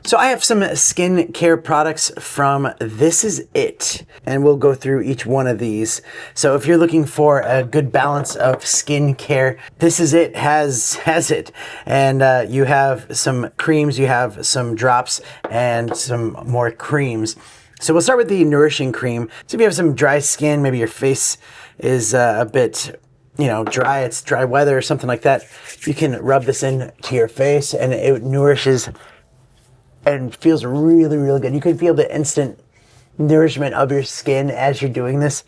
So I have some skin care products from This Is It, and we'll go through each one of these. So if you're looking for a good balance of skin care, This Is It has it. And you have some creams, you have some drops, and some more creams. So we'll start with the nourishing cream. So if you have some dry skin, maybe your face is a bit, you know, dry, it's dry weather or something like that, you can rub this into your face and it nourishes and feels really, really good. You can feel the instant nourishment of your skin as you're doing this.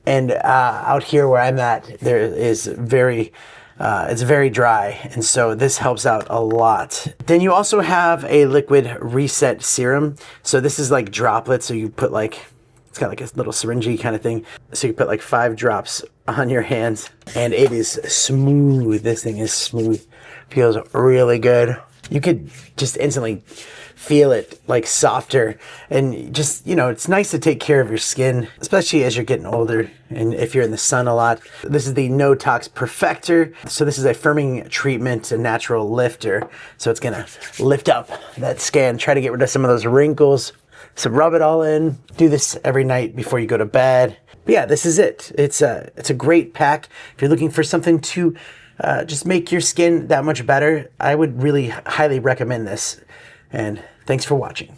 And out here where I'm at, there is it's very dry, and so this helps out a lot. Then you also have a LIquidReset serum. So this is like droplets, so you put like, it's got like a little syringe kind of thing. So you put like 5 drops on your hands, and it is smooth. This thing is smooth, feels really good. You could just instantly feel it like softer, and just, you know, it's nice to take care of your skin, especially as you're getting older and if you're in the sun a lot. This is the NoTox Perfector. So this is a firming treatment, a natural lifter. So it's gonna lift up that skin, try to get rid of some of those wrinkles. So rub it all in. Do this every night before you go to bed. But yeah, this is it. It's a great pack. If you're looking for something to just make your skin that much better, I would really highly recommend this. And thanks for watching.